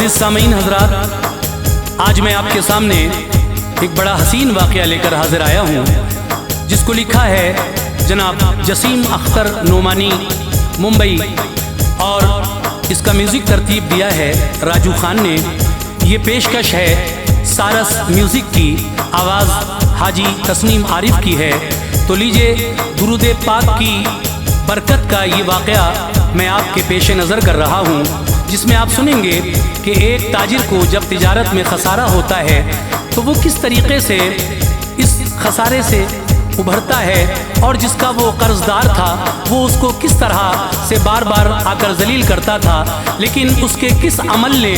मुअज़्ज़िज़ सामीन हज़रात, आज मैं आपके सामने एक बड़ा हसीन वाक़या लेकर हाजिर आया हूँ, जिसको लिखा है जनाब जसीम अख्तर नोमानी मुंबई, और इसका म्यूज़िक तरतीब दिया है राजू खान ने। ये पेशकश है सारस म्यूज़िक की, आवाज़ हाजी तस्नीम आरिफ की है। तो लीजिए, दुरूद पाक की बरकत का ये वाक़या मैं आपके पेश नज़र कर रहा हूँ, जिसमें आप सुनेंगे कि एक ताजिर को जब तिजारत में खसारा होता है तो वो किस तरीक़े से इस खसारे से उभरता है, और जिसका वो कर्जदार था वो उसको किस तरह से बार बार आकर जलील करता था, लेकिन उसके किस अमल ने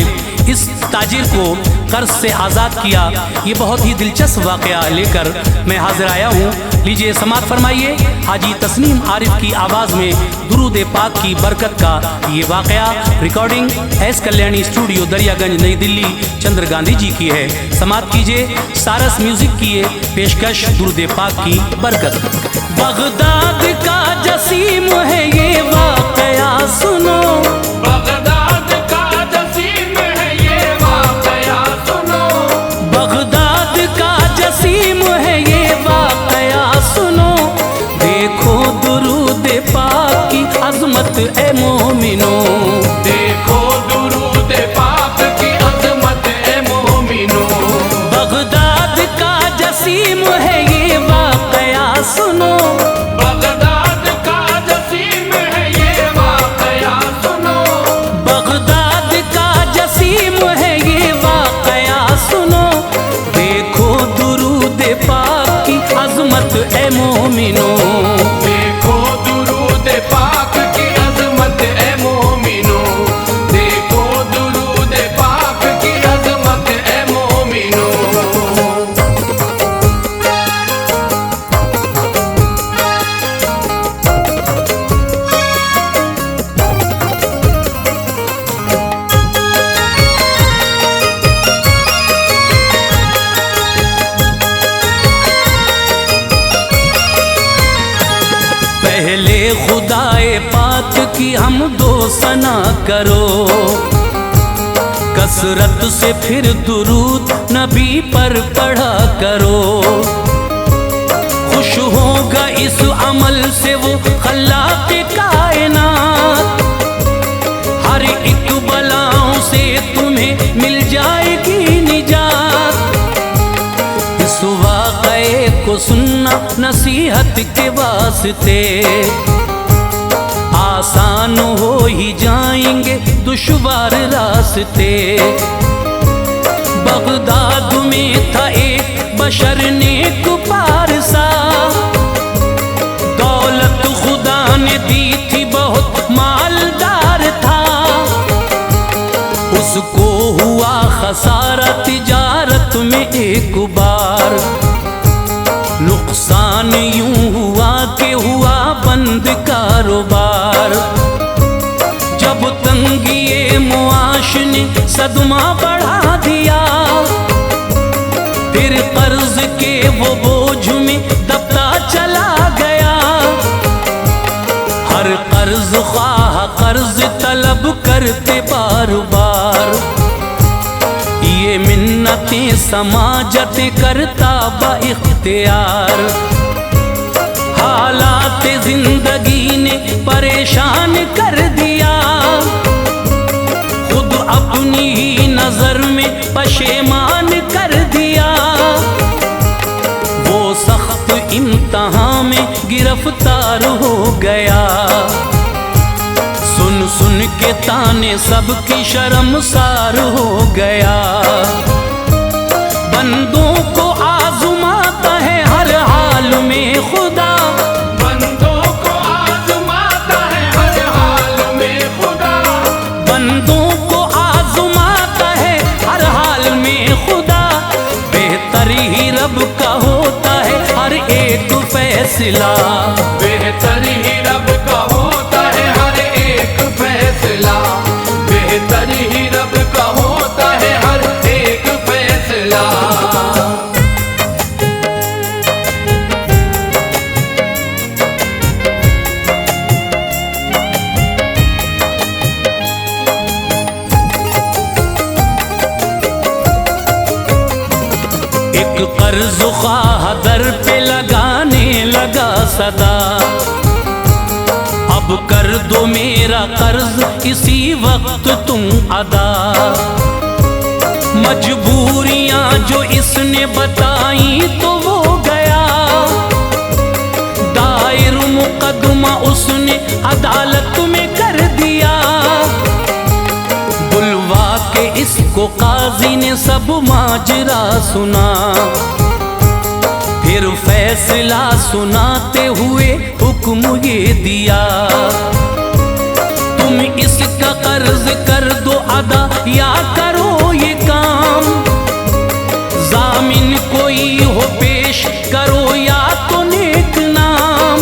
इस ताजिर को कर्ज से आज़ाद किया। ये बहुत ही दिलचस्प वाक़या लेकर मैं हाजिर आया हूँ। लीजिए समात फरमाइए हाजी तस्नीम आरिफ की आवाज़ में दुरूद पाक की बरकत का ये वाक़या। Recording S Kalyani studio Daryaganj नई दिल्ली चंद्र गांधी जी की है। समात कीजिए सारस म्यूज़िक की ये पेशकश दुरूद पाक की बरकत। बगदाद का जसीम है ये वाक़या सुनो, बगदाद का जसीम है ये वाक़या सुनो, बगदाद का जसीम है ये वाक़या सुनो। देखो दुरूद पाक की अज़मत ए मोमिनो, देखो दुरूद पाक की अज़मत ए मोमिनो। बगदाद का जसीम है ये वाक़या सुनो, बगदाद का जसीम है ये वाक़या सुनो, बगदाद का जसीम है ये वाक़या सुनो। देखो दुरूद पाक की अज़मत ए मोमिनो, देखो दुरूद पाक की अज़मत ए मोमिनो, देखो दुरूद पाक की अज़मत ए मोमिनो। पहले खुदाए पाक की हम दो सना करो, कसरत से फिर दुरूद नबी पर पढ़ा करो। खुश होगा इस अमल से वो खल्लाक़ कायनात, हर एक बलाओं से तुम्हें मिल जाएगी निजात। इस वाक़े को सुनना नसीहत के वास्ते, आसान हो ही जाएंगे दुश्वार रास्ते। बगदाद में था एक बशर नेक पारसा, दौलत खुदा ने दी थी बहुत मालदार था। उसको हुआ खसारा तिजारत में एक बार, नुकसान यूं हुआ कि हुआ बंद कारोबार। जब तंगी मुआश ने सदमा बढ़ा दिया, फिर कर्ज के वो बोझ में दबता चला गया। हर कर्ज ख्वाह कर्ज तलब करते बार बार, ये मिन्नतें समाजत करता बा इख्तियार। हालात जिंदगी ने परेशान कर दिया, खुद अपनी ही नजर में पशेमान कर दिया। वो सख्त इम्तिहान में गिरफ्तार हो गया, सुन सुन के ताने सबकी शर्मसार हो गया। बंदों को आज़माता है हर हाल में खुदा, बंदों को आज़माता है हर हाल में खुदा, बंदों को आज़माता है हर हाल में खुदा। बेहतर ही रब का होता है हर एक फैसला, बेहतर ही रब का होता है हर एक फैसला, बेहतर ही रब का होता है हर एक फैसला। एक कर्ज ख्वाह दर पे लगाने लगा सदा, अब कर दो मेरा कर्ज इसी वक्त तुम अदा। मजबूरियां जो इसने बताई तो वो गया, दायर मुकदमा उसने अदालत में कर दिया। बुलवा के इसको काजी ने सब माजरा सुना, फिर फैसला सुनाते हुए हुक्म ये दिया, तुम इसका कर्ज कर दो अदा या करो ये काम। जामिन कोई हो पेश करो या तो नेक नाम।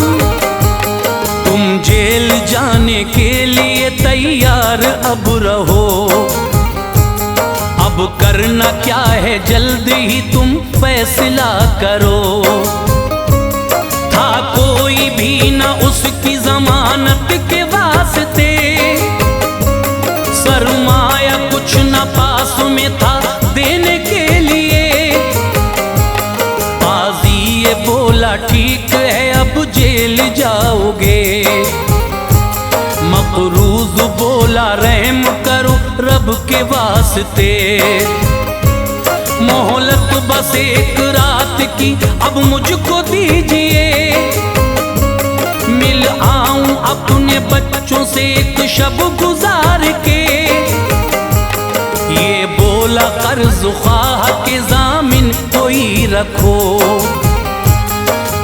तुम जेल जाने के लिए तैयार अब रहो, अब करना क्या है जल्दी ही तुम फैसला करो। था कोई भी न उसकी जमानत के वास्ते, सरमाया कुछ न पास में था देने के लिए। काजी ये बोला ठीक है अब जेल जाओगे। मकरूज बोला रहम करो रब के वास्ते, मोहलत बस एक रात की अब मुझको दीजिए। मिल आऊं अपने बच्चों से एक शब गुजार के। ये बोला कर्ज ख्वाह के जामिन कोई रखो,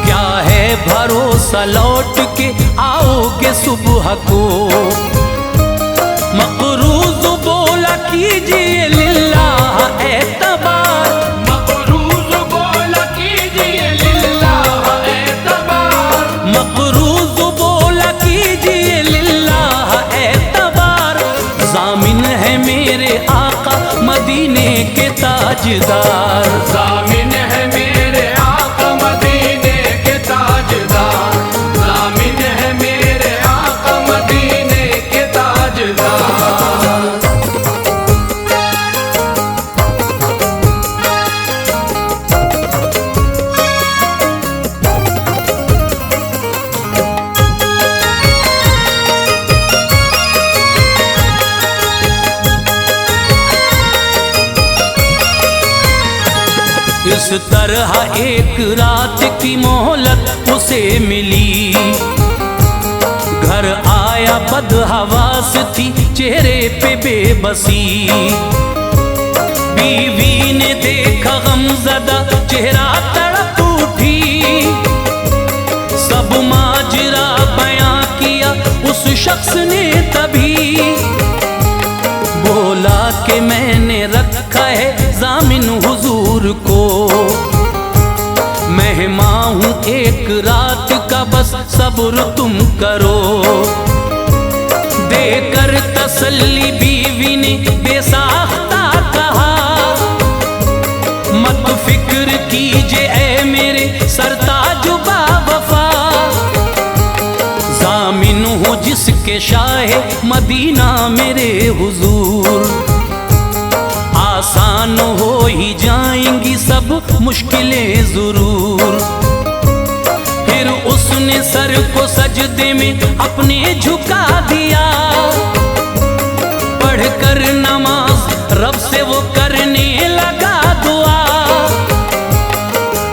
क्या है भरोसा लौट के आओगे सुबह को। मकरूज बोला कीजिए लिल्लाह एतबार, मकरूज बोला कीजिए लिल्लाह एतबार, मकरूज बोला कीजिए लिल्लाह एतबार। जामिन है मेरे आका मदीने के ताजदार, जामिन है मेरे आका मदीने के ताजदार, जामिन है मेरे आका मदीने के ताजदार। इस तरह एक रात की मोहलत उसे मिली। घर आया बदहवास थी चेहरे पे बेबसी, बीवी ने देखा गमज़दा चेहरा तड़प उठी। सब माजरा बयां किया उस शख्स ने तभी, बोला कि मैंने रखा है जामिन हुजूर को। मेहमान हूँ एक रात का बस सब्र तुम करो। देकर तसल्ली बीवी ने बेसाख्ता कहा, मत फिक्र कीजिए ऐ मेरे सरताज बावफा। जामिन हूँ जिसके शाहे मदीना मेरे हुजूर, आसान हो ही जाएंगी सब मुश्किलें जरूर। फिर उसने सर को सजदे में अपने झुका दिया, पढ़कर नमाज रब से वो करने लगा दुआ।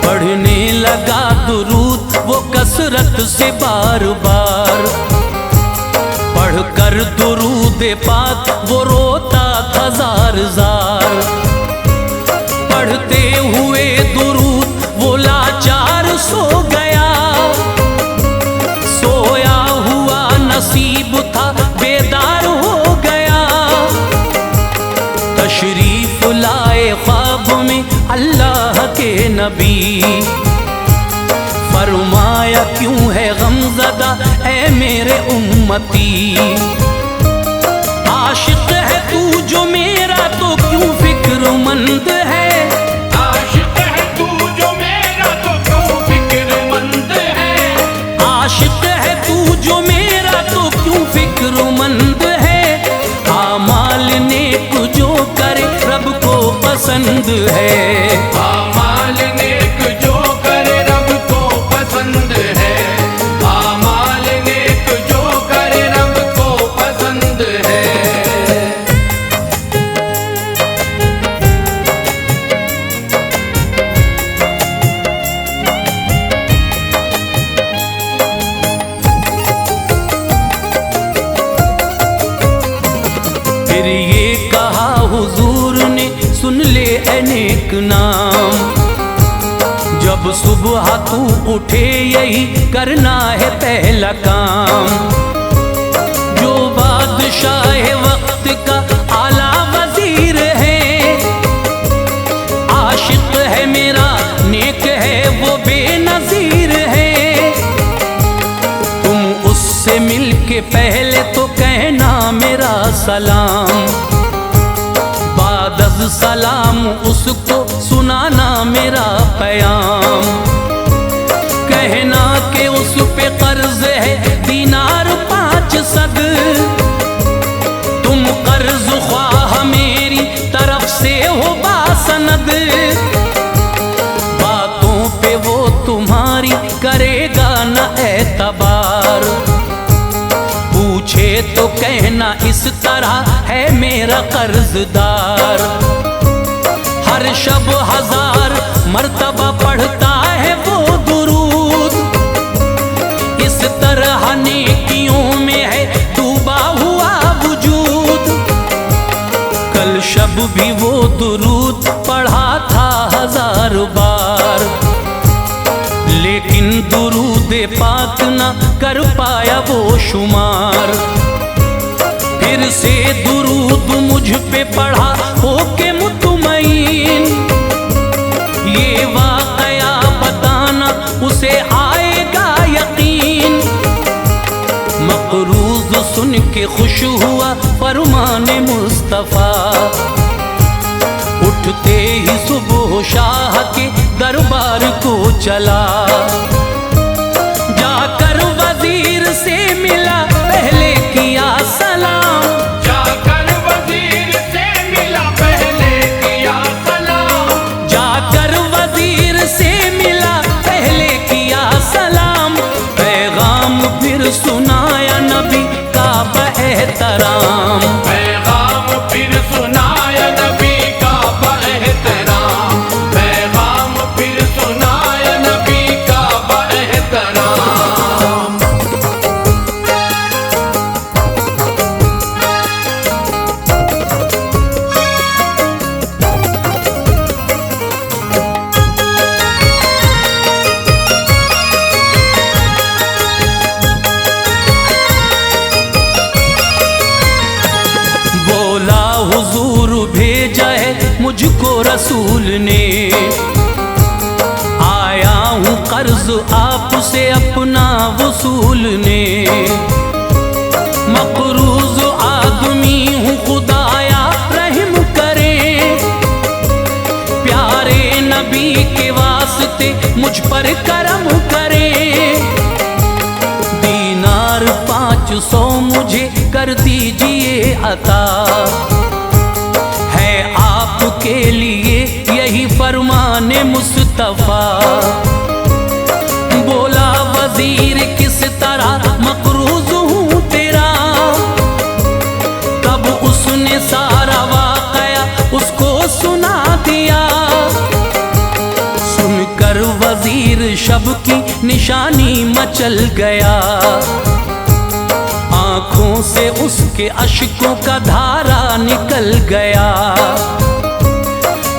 पढ़ने लगा दुरूद वो कसरत से बार बार, पढ़कर दुरूद पाक वो रोता था जार जार। पढ़ते हुए दुरूद वो लाचार सो गया, सोया हुआ नसीब था बेदार हो गया। तशरीफ लाए ख्वाब में अल्लाह के नबी, फरमाया क्यों है गमज़दा ऐ मेरे उम्मती। आशिक है तू जो मेरा तो क्यों फिक्रमंद है, आशिक है तू जो मेरा तो क्यों फिक्रमंद है, आशिक है तू जो मेरा तो क्यों फिक्रमंद है। आमाल नेक जो करे रब को पसंद है, आमाल है नेक नाम। जब सुबह तू उठे यही करना है पहला काम। जो बादशाह वक्त का आला वजीर है, आशिक है मेरा नेक है वो बेनजीर है। तुम उससे मिलके पहले तो कहना मेरा सलाम, बादज़ सलाम उसको सुनाना मेरा पैगाम। कहना कि उस पे कर्ज है दीनार 5 सद, तुम कर्ज ख्वाह मेरी तरफ से हो बासनद। बातों पे वो तुम्हारी करेगा न एतबार, पूछे तो कहना इस तरह है मेरा कर्जदार। हर शब 1000 मर्तबा पढ़ता है वो दुरूद, इस तरह नेकियों में है डूबा हुआ वजूद। कल शब भी वो दुरूद पढ़ा था 1000 बार, लेकिन दुरूद पाक ना कर पाया वो शुमार। फिर से दुरूद मुझ पे पढ़ा होके मुतमईन, ये वाकया बताना उसे आएगा यकीन। मक़रूज़ सुन के खुश हुआ फरमाने मुस्तफ़ा, उठते ही सुबह शाह के दरबार को चला। जाकर वजीर से मिला पहले किया सलाम, जाकर वजीर से मिला पहले किया सलाम, जाकर वजीर से मिला पहले किया सलाम। पैगाम फिर सुनाया नबी का बएहतराम, पैगाम फिर सुनाया नबी का बएहतराम, पैगाम फिर सुनाया नबी का बएहतराम। बोला हुजूर भेजा है मुझको रसूल ने, आया हूँ कर्ज आपसे अपना वसूल ने। मक़रूज़ आदमी हूँ खुदाया रहम करे, प्यारे नबी के वास्ते मुझ पर करम करे। दीनार 500 मुझे कर दीजिए अता, है आपके लिए यही फरमाने मुस्तफ़ा। बोला वजीर किस तरह मक़रूज़ हूँ तेरा, तब उसने सारा वाक़या उसको सुना दिया। सुनकर वजीर शब की निशानी मचल गया, आँखों से उसके अश्कों का धारा निकल गया।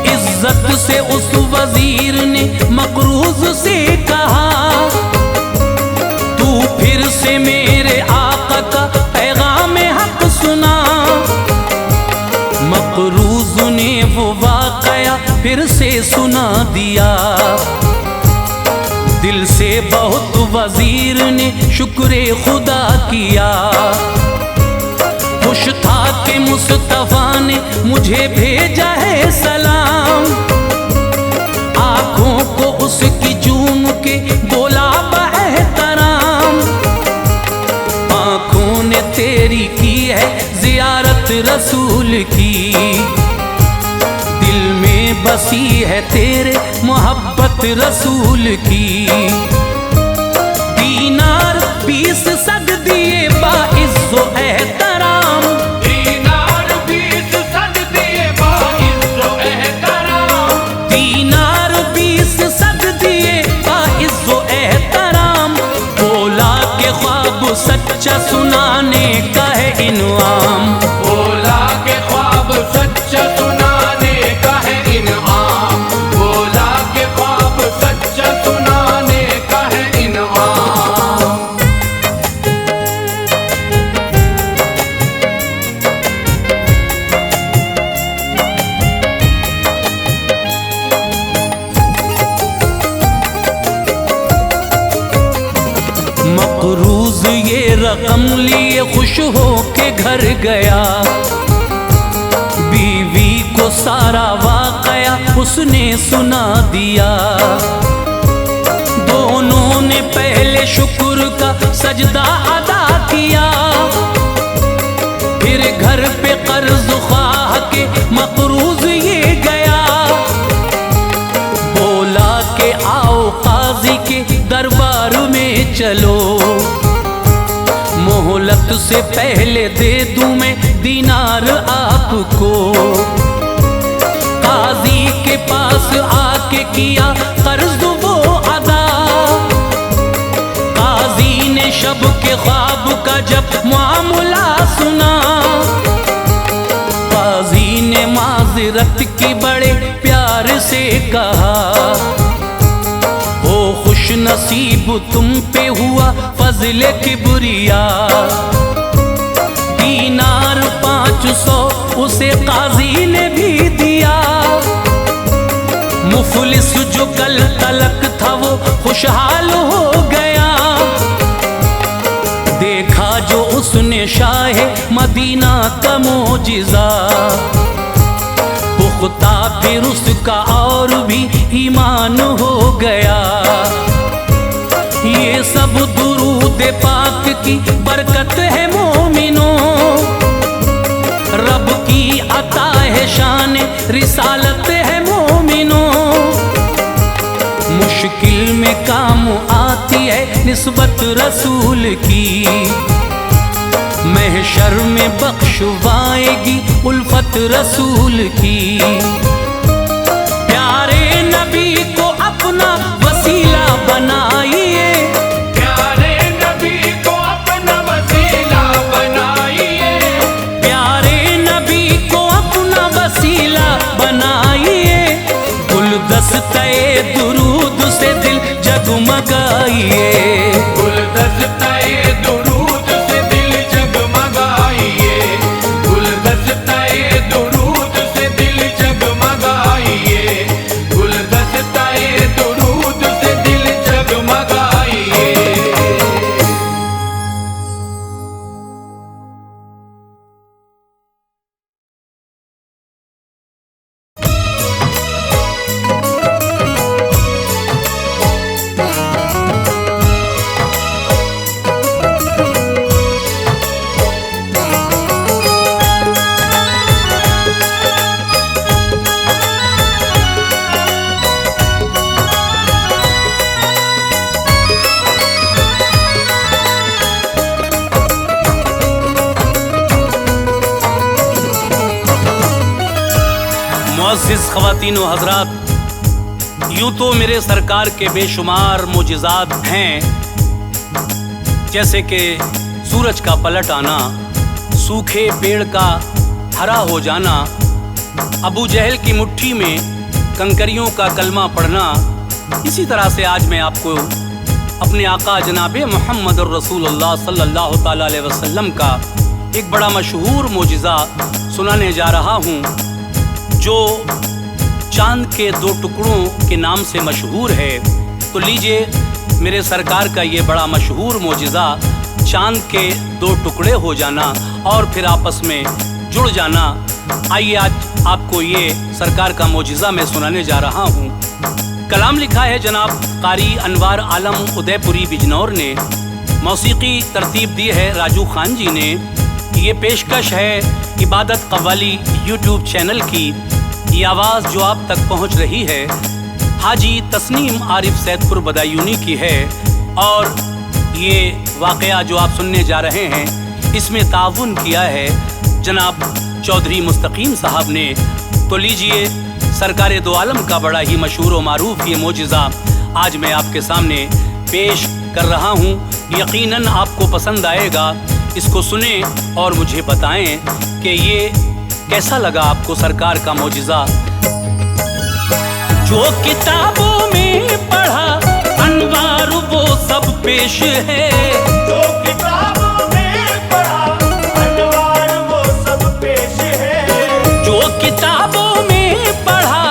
इज्जत से उस वजीर ने मक़रूज़ से कहा, तू फिर से मेरे आका का पैगाम हक सुना। मक़रूज़ ने वो वाक़या फिर से सुना दिया। दिल से बहुत वजीर ने शुक्र खुदा किया, खुश था कि मुस्तफ़ा ने मुझे भेजा है सलाम। आँखों को उसकी चूम के बोला बएहतराम, आँखों ने तेरी की है ज़ियारत रसूल की। दिल में बसी है तेरे मोहब्बत रसूल की। दीनार 20 सद दिए बाइज़्ज़ो एहतराम, दीनार 20 सद दिए बाइज़्ज़ो एहतराम, दीनार 20 सद दिए बाइज़्ज़ो एहतराम। बोला के ख्वाब सच्चा सुनाने का है इनाम, बोला के ख्वाब सच्चा सुनाने का है इनाम। रकम लिए खुश हो के घर गया। बीवी को सारा वाकया उसने सुना दिया। दोनों ने पहले शुक्र का सजदा अदा किया, फिर घर पे कर्ज ख्वाह के मकरूज ये गया। बोला के आओ काजी के दरबार में चलो, मोहलत से पहले दे दूं मैं दीनार आपको। काजी के पास आके किया कर्ज वो अदा। काजी ने शब के ख्वाब का जब मामला सुना, काजी ने माजरत की बड़े प्यार से कहा, ओ खुश नसीब तुम पे हुआ फजले किबरिया। दीनार 500 उसे काजी ने भी दिया। मुफलिस जो कल तलक था वो खुशहाल हो गया। देखा जो उसने शाहे मदीना का मोजिज़ा, पुख्ता फिर उसका और भी ईमान हो गया। ये सब दुरूद पाक की बरकत है मोमिनों, रब की अता है शान रिसालत है मोमिनों। मुश्किल में काम आती है निस्बत रसूल की, महशर में बख्शवाएगी उल्फत रसूल की। प्यारे नबी को अपना वसीला बनाइए, प्यारे नबी को अपना वसीला बनाइए। प्यारे नबी को अपना वसीला बनाइए। गुलदस्ते दुरूद से दिल जगमगाइए, गुलदस्ते दुरूद से दिल जगमगाइए। गुलदस्ते दुरूद से दिल जगमगाइए। गुलदस्ते दुरूद से दिल जगमगाइए। मुअज़्ज़िज़ ख़वातीन व हज़रात, यूँ तो मेरे सरकार के बेशुमार मोजिज़ात हैं, जैसे कि सूरज का पलट आना, सूखे पेड़ का हरा हो जाना, अबू जहल की मुट्ठी में कंकरियों का कलमा पढ़ना। इसी तरह से आज मैं आपको अपने आका जनाब मोहम्मद रसूलुल्लाह सल्लल्लाहु ताला अलैहि वसल्लम का एक बड़ा मशहूर मोजिज़ा सुनाने जा रहा हूँ, जो चांद के 2 टुकड़ों के नाम से मशहूर है। तो लीजिए, मेरे सरकार का ये बड़ा मशहूर मोजिज़ा, चांद के 2 टुकड़े हो जाना और फिर आपस में जुड़ जाना। आइए आज आपको ये सरकार का मोजिज़ा मैं सुनाने जा रहा हूँ। कलाम लिखा है जनाब कारी अनवार आलम उदयपुरी बिजनौर ने, मौसीकी तरतीब दी है राजू खान जी ने। ये पेशकश है इबादत कव्वाली यूट्यूब चैनल की। ये आवाज़ जो आप तक पहुँच रही है हाजी तस्नीम आरिफ सैदपुर बदायूनी की है, और ये वाक़या जो आप सुनने जा रहे हैं इसमें ताउन किया है जनाब चौधरी मुस्तकीम साहब ने। तो लीजिए, सरकार दो आलम का बड़ा ही मशहूर व मारूफ ये मोजिज़ा आज मैं आपके सामने पेश कर रहा हूँ। यकीनन आपको पसंद आएगा। इसको सुने और मुझे बताएं कि ये कैसा लगा आपको सरकार का मोजिज़ा। जो किताबों में पढ़ा अनवार वो सब पेश है, जो किताबों में पढ़ा अनवार वो सब पेश है। जो किताबों में पढ़ा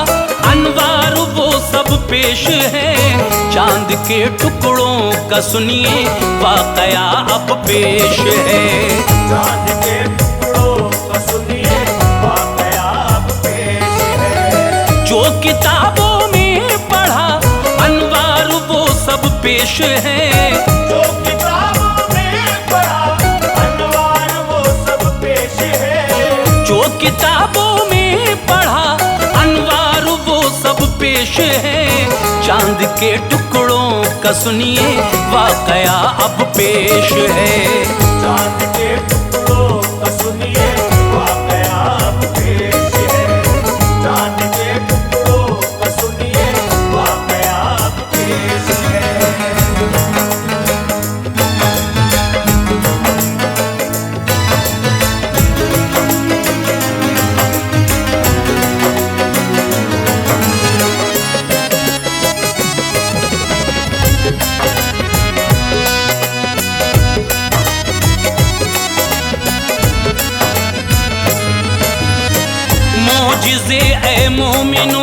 अनवार वो सब पेश है। चांद के टुकड़ों का सुनिए वाकया अब पेश है। चांद के टुकड़ों का सुनिए वाकया अब पेश है। जो किताबों में पढ़ा अनवार वो सब पेश है। जो किताबों में पढ़ा अनवार वो सब पेश है। जो किताबों में पढ़ा अनवार वो सब पेश है। चांद के टुकड़ों का सुनिए वाकया अब पेश है। चांद के टुकड़ों का सुनिए वाकया अब पेश है। चांद के टुकड़ों का सुनिए वाकया अब पेश है। मोजिज़े ए मोमिनो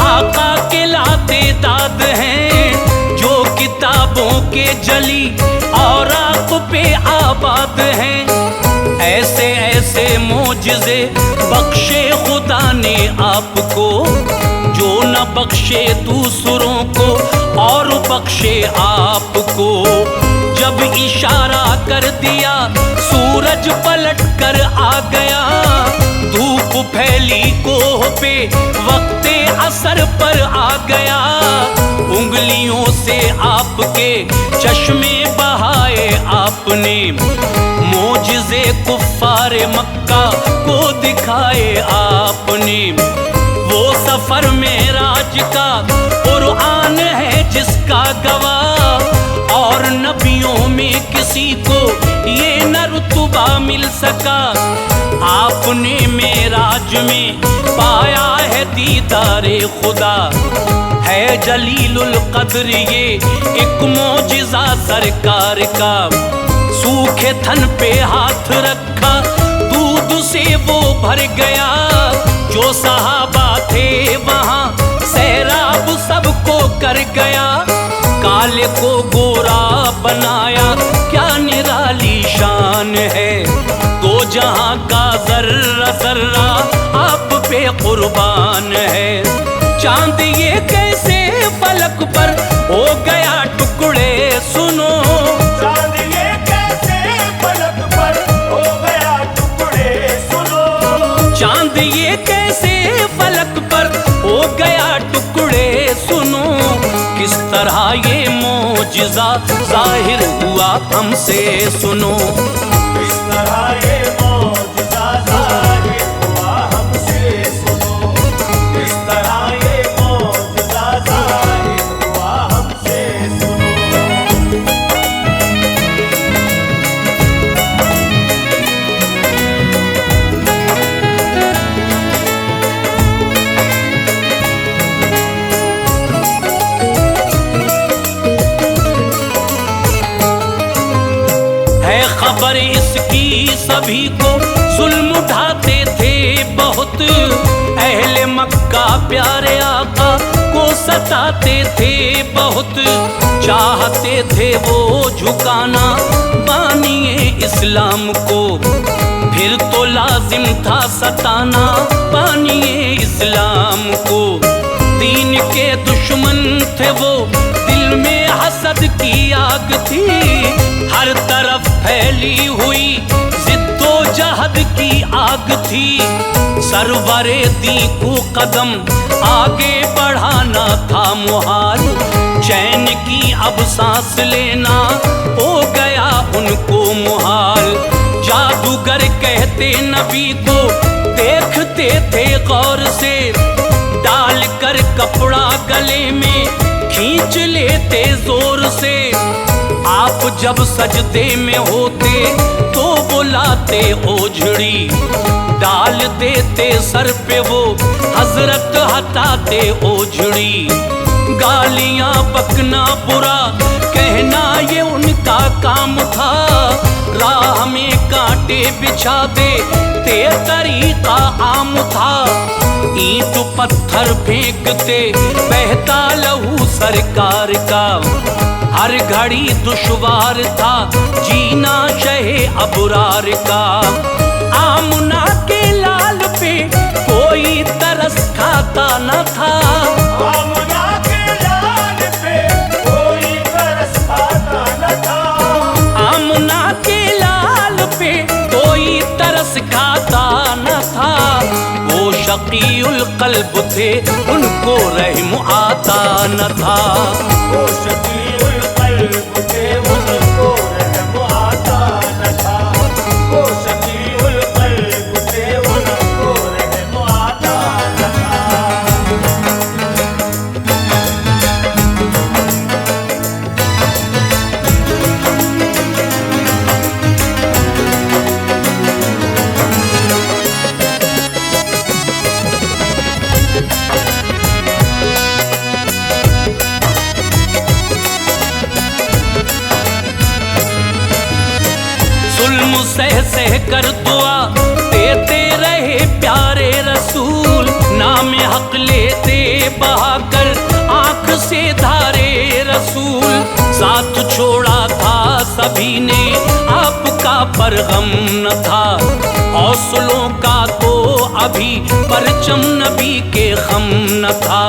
आका के लाते दाद हैं। जो किताबों के जली और आप पे आबाद हैं। ऐसे ऐसे मोजिज़े बख्शे खुदा ने आपको, जो न बख्शे दूसरों को और बख्शे आपको। जब इशारा कर दिया सूरज पलट कर आ गया। धूप फैली कोह पे वक्ते असर पर आ गया। उंगलियों से आपके चश्मे बहाए आपने। मोजिज़े कुफ्फारे मक्का को दिखाए आपने। वो सफर मेराज का कुरान है जिसका गवाह। और नबियों में किसी को ये न रुतबा मिल सका। आपने मेराज में पाया है दीदारे खुदा। है जलीलुल कद्र ये एक मोजिज़ा सरकार का। सूखे थन पे हाथ रखा दूध से वो भर गया। जो सहाबा थे वहाँ सैराब सबको कर गया। काले को गोरा बनाया क्या निराली शान है। तो जहां का जर्रा जर्रा आप पे कुर्बान है। चांद ये कैसे फलक पर हो गया टुकड़े सुनो। चांद ये कैसे पलक पर हो गया टुकड़े सुनो। चांद ये कैसे फलक पर हो गया टुकड़े सुनो। किस तरह ये मोजिज़ा जाहिर हुआ हमसे सुनो। इस तरह ये मौजज़ा ज़ाहिर हुआ हमसे सुनो। इस तरह ये मौजज़ा ज़ाहिर हुआ हमसे सुनो। है खबर इसकी सभी को जुल्म उठाते थे बहुत। अहले मक्का प्यारे आका को सताते थे बहुत। चाहते थे वो झुकाना बानिए इस्लाम को। फिर तो लाजिम था सताना बानिए इस्लाम को। दीन के दुश्मन थे वो, दिल में हसद की आग थी। हर तरफ फैली हुई जिद्दोजहद की आग थी। सरवरे दी को कदम आगे बढ़ाना था मुहाल। चैन की अब सांस लेना हो गया उनको मुहाल। जादूगर कहते नबी को देखते थे गौर से। डाल कर कपड़ा गले में खींच लेते जोर से। आप जब सजदे में होते तो बुलाते ओझड़ी। डाल देते सर पे वो हजरत हटाते ओझड़ी। गालियां बकना बुरा कहना ये उनका काम था। राह में कांटे बिछा दे ते तरीका आम था। ईंट पत्थर फेंकते बहता लहू सरकार का। हर घड़ी दुश्वार था जीना शहे अबरार का। आमना के लाल पे कोई तरस खाता न था। आमना के लाल पे कोई तरस खाता न था। आमना के लाल पे कोई तरस खाता न था। वो शकीउल कल्ब थे उनको रहम आता न था। वो शकीउल कल्ब थे उनको रहम आता न था। वो शकीउल कल्ब थे उनको रहम आता न था। जुल्म सह सह कर दुआ देते रहे प्यारे रसूल। नाम हक लेते बहाकर आंख से धारे रसूल। साथ छोड़ा था सभी ने आपका पर गम न था। हौसलों का तो अभी परचम नबी के खम न था।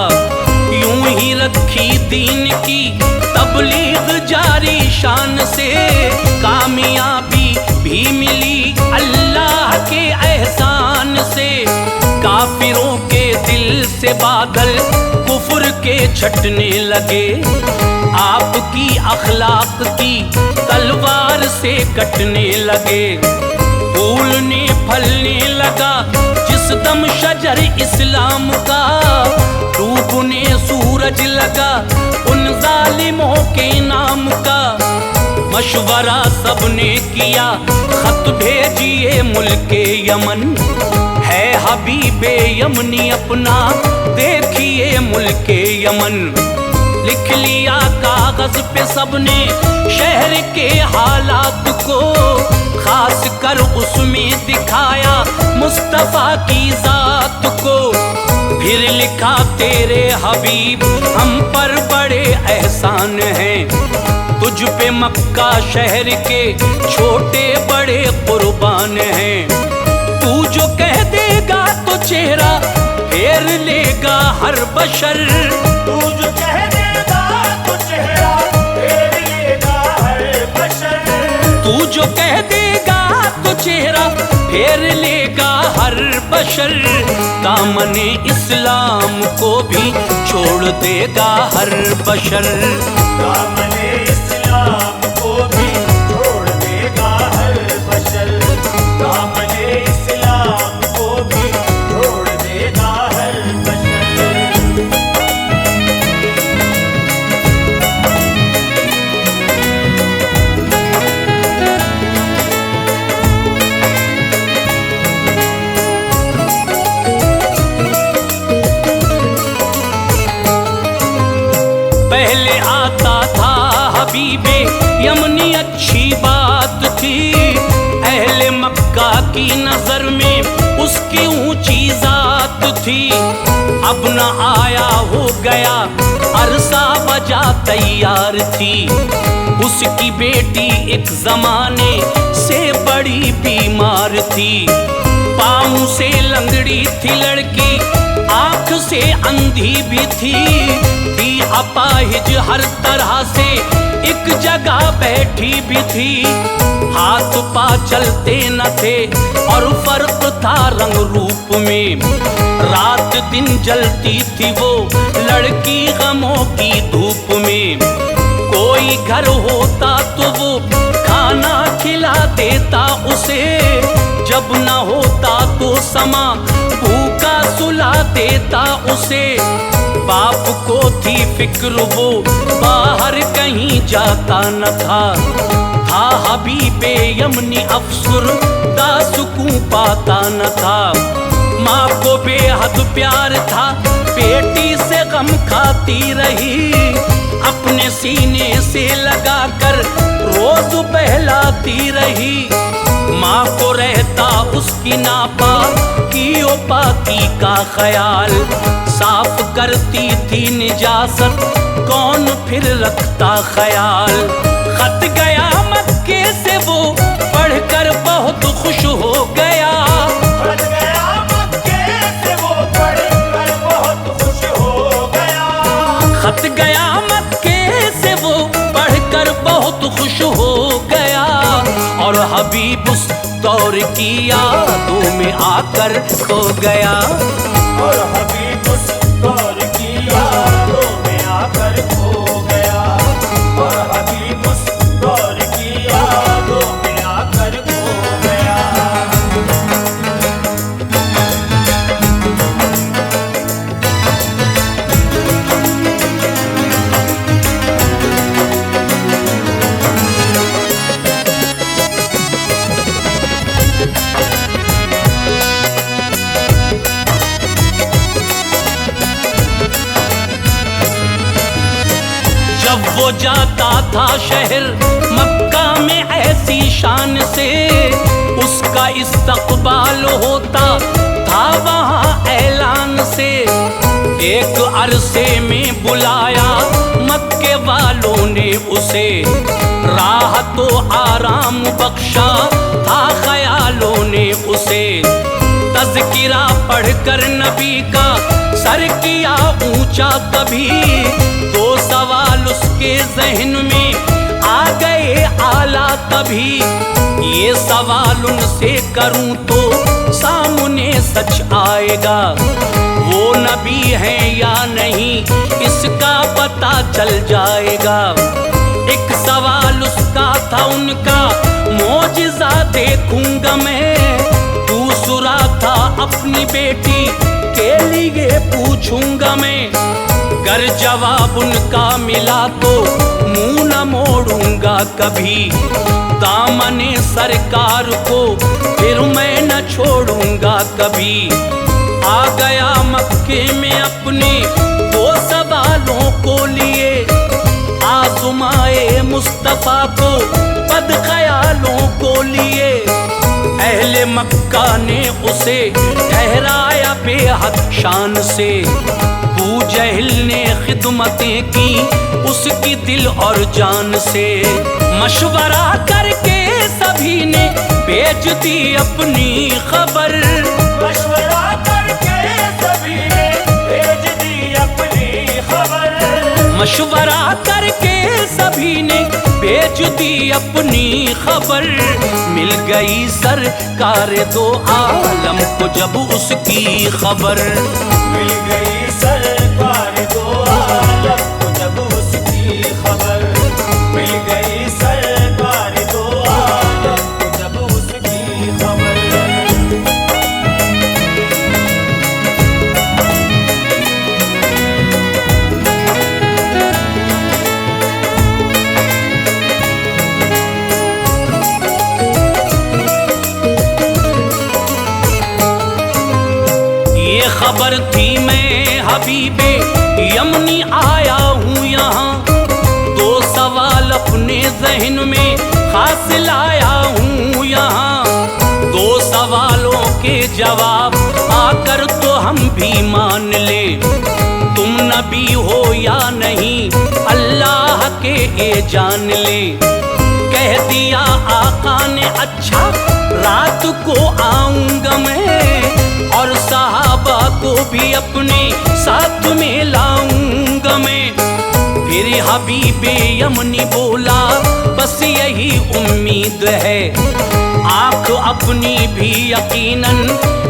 यूं ही रखी दीन की तबलीग जारी शान से। कामयाबी भी मिली अल्लाह के एहसान से। काफिरों के दिल से बादल कुफर के छटने लगे। आपकी अखलाक की तलवार से कटने लगे। फूलने फलने लगा जिस दम शजर इस्लाम का। डूबने सूरज लगा उन जालिमों के नाम का। मशवरा सबने किया खत भेजिए मुल्के यमन। है हबीबे यमनी अपना देखिए मुल्के यमन। लिख लिया कागज पे सबने शहर के हालात को। खास कर उसमें दिखाया मुस्तफा की जात को। फिर लिखा तेरे हबीब हम पर बड़े एहसान हैं। तुझ पे मक्का शहर के छोटे बड़े कुर्बान हैं। तू जो कह देगा तो चेहरा फेर लेगा हर बशर। तू जो कह देगा तो चेहरा फेर लेगा हर बशर। तू जो कह देगा तो चेहरा फेर लेगा हर बशर। दामने इस्लाम को भी छोड़ देगा हर बशर। दामने इस्लाम को भी छोड़ देगा हर बशर। दामने इस्लाम को भी छोड़ देगा हर बशर। पहले आता था हबीबे यमनी अच्छी बात थी। अहले मक्का की नजर में उसकी ऊंची जात थी। अब न आया हो गया अरसा बजा तैयार थी। उसकी बेटी एक जमाने से बड़ी बीमार थी। पाँव से लंगड़ी थी लड़की आंख से अंधी भी थी अपाहिज हर तरह से एक जगह बैठी भी थी। हाथ पा चलते न थे और फर्क था रंग रूप में। रात दिन जलती थी वो लड़की गमों की धूप में। कोई घर होता तो वो खाना खिला देता उसे। जब न होता तो समा भूखा सुला देता उसे। बाप को थी फिक्र वो बाहर कहीं जाता न था हबीबे यमनी अफसर दासुकूं पाता न था। माँ को बेहद प्यार था बेटी से गम खाती रही। अपने सीने से लगाकर रोज बहलाती रही। माँ को रहता उसकी नापाकी ओ पाकी का ख्याल, साफ करती थी निजासत कौन फिर रखता ख्याल। खत गया मक्के से वो पढ़कर बहुत खुश हो गया। खत गया मक्के से वो पढ़कर बहुत खुश हो गया। खत गया मक्के से वो पढ़कर बहुत खुश हो गया। और हबीब उस दौर की यादों में आकर खो गया। और हबीब उस दौर की यादों में आकर खो गया। और हबीब उस दौर की यादों में आकर खो गया। जब वो जाता था शहर मक्का में ऐसी शान से, उसका इस्तकबाल होता था वहाँ ऐलान से। एक अरसे में बुलाया मक्के वालों ने उसे, राह तो आराम बख्शा था ख्यालों ने उसे। तज़किरा पढ़कर नबी का सर किया ऊंचा कभी, दो सवाल उसके जहन में आ गए आला तभी। ये सवाल उनसे करूं तो सामने सच आएगा, वो नबी है या नहीं इसका पता चल जाएगा। एक सवाल उसका था उनका मौजिज़ा देखूंगा मैं, दूसरा था अपनी बेटी के लिए पूछूंगा मैं। अगर जवाब उनका मिला तो मुंह न मोड़ूंगा कभी, दामने सरकार को फिर मैं न छोड़ूंगा कभी। आ गया मक्के में अपने दो सवालों को लिए, आज़माए मुस्तफा को बद ख्यालों को लिए। अहले मक्का ने उसे ठहराया बेहद शान से, अबू जहल ने खिदमतें की उसकी दिल और जान से। मशवरा करके सभी ने भेज दी अपनी खबर, मशवरा करके सभी ने भेज दी अपनी खबर। मशवरा करके सभी ने भेज दी अपनी खबर। मिल गई सरकार दो आलम को जब उसकी खबर, मिल गई सरकार दो आलम को जब उसकी खबर। मिल गई सरकार दो आलम को जब उसकी खबर। ये खबर थी मैं हबीबे यमनी आया हूँ यहाँ, दो सवाल अपने जहन में खास लाया हूँ यहाँ। दो सवालों के जवाब आकर तो हम भी मान ले, तुम नबी हो या नहीं अल्लाह के ये जान ले। कह दिया आका ने अच्छा रात को आऊंगा मैं, और सहाबा को भी अपने साथ में लाऊंगा मैं। फिर हबीबे यमनी बोला बस यही उम्मीद है, आँख अपनी भी यकीनन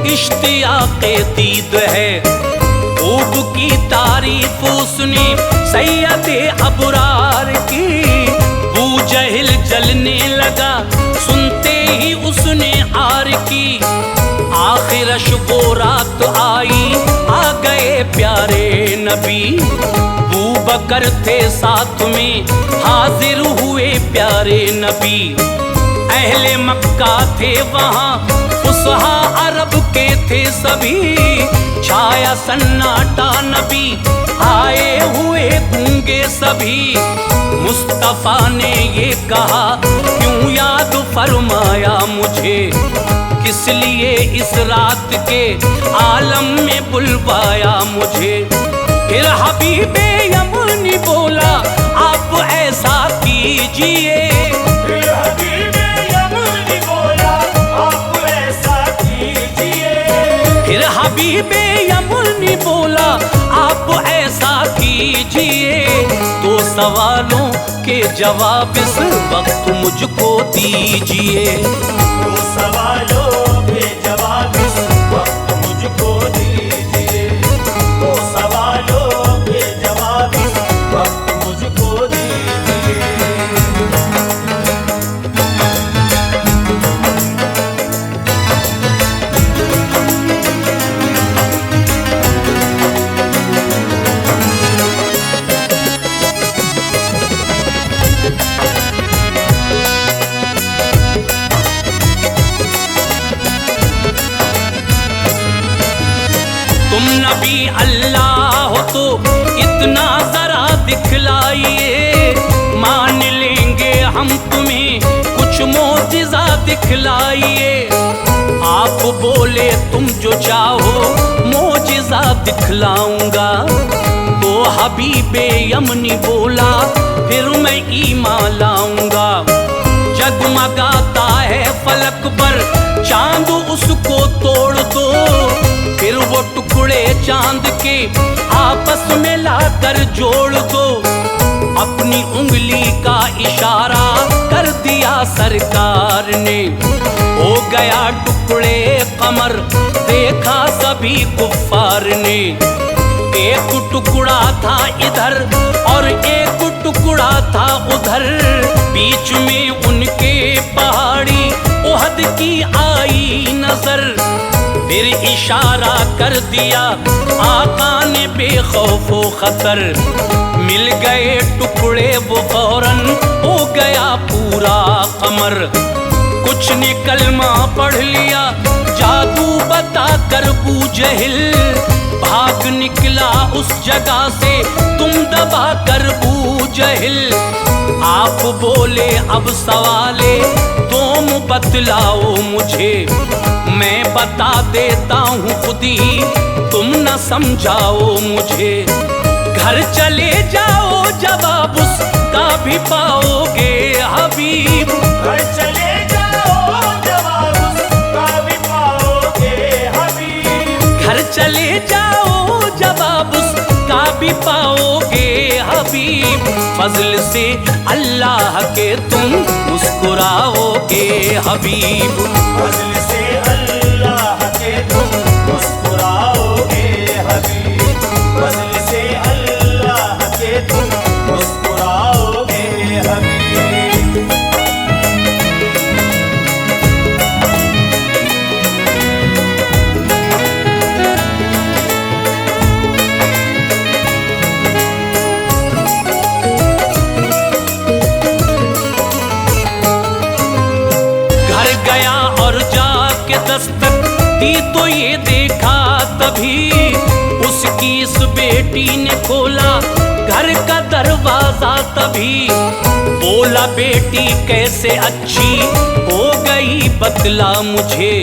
इश्तियाक़े दीद है। खूब की तारीफ उसने सैयदे अबरार की, अबू जहल जलने लगा सुनते ही उसने आर की। आखिरश वो रात आई आ गए प्यारे नबी, अबू बकर थे साथ में हाजिर हुए प्यारे नबी। अहले मक्का थे वहाँ फुसहा अरब के थे सभी, छाया सन्नाटा नबी आए हुए होंगे सभी। मुस्तफा ने ये कहा क्यों याद फरमाया मुझे, किस लिए इस रात के आलम में बुलवाया मुझे। फिर हबीबे यमनी बोला आप ऐसा कीजिए, फिर हबीबे यमनी बोला आप ऐसा कीजिए। फिर हबीबे यमनी बोला आप ऐसा कीजिए। तो सवालों के जवाब इस वक्त मुझको दीजिए, तो सवालों के जवाब इस वक्त मुझको दीजिए, तो सवालों के जवाब इस वक्त मुझको दीजिए। तुम नबी अल्लाह हो तो इतना जरा दिखलाइए, मान लेंगे हम तुम्हें कुछ मोजिज़ा दिखलाइए। आप बोले तुम जो चाहो मोजिज़ा दिखलाऊंगा, तो हबीबे यमनी बोला फिर मैं ईमान लाऊंगा। जगमगाता है फलक पर चांद उसको तोड़ दो, फिर वो टुकड़े चांद के आपस में लाकर जोड़ दो। अपनी उंगली का इशारा कर दिया सरकार ने, हो गया टुकड़े कमर देखा सभी कुफ्फार ने। एक टुकड़ा था इधर और एक टुकड़ा था उधर, बीच में उनके पहाड़ी ओहद की आई नजर। फिर इशारा कर दिया आका ने बेखौफो खतर, मिल गए टुकड़े वो फौरन हो गया पूरा कमर। कुछ ने कलमा पढ़ लिया जादू बता कर बूजहिल, भाग निकला उस जगह से तुम दबा कर बूजहिल। आप बोले अब सवाले तुम बतलाओ मुझे, मैं बता देता हूँ खुद ही तुम न समझाओ मुझे। घर चले जाओ जवाब उसका भी पाओगे हबीब, घर चले जाओ जवाब उसका भी पाओगे हबीब। घर चले जाओ जवाब उसका भी पाओगे हबीब। फजल से अल्लाह के तुम मुस्कुराओगे हबीब, फजल से अल्लाह के तुम मुस्कुराओगे हबीब, फजल से अल्लाह के तुम मुस्कुराओगे हबीब। दस्तक दी तो ये देखा तभी, उसकी इस बेटी ने खोला घर का दरवाजा तभी। बोला बेटी कैसे अच्छी हो गई बतला मुझे,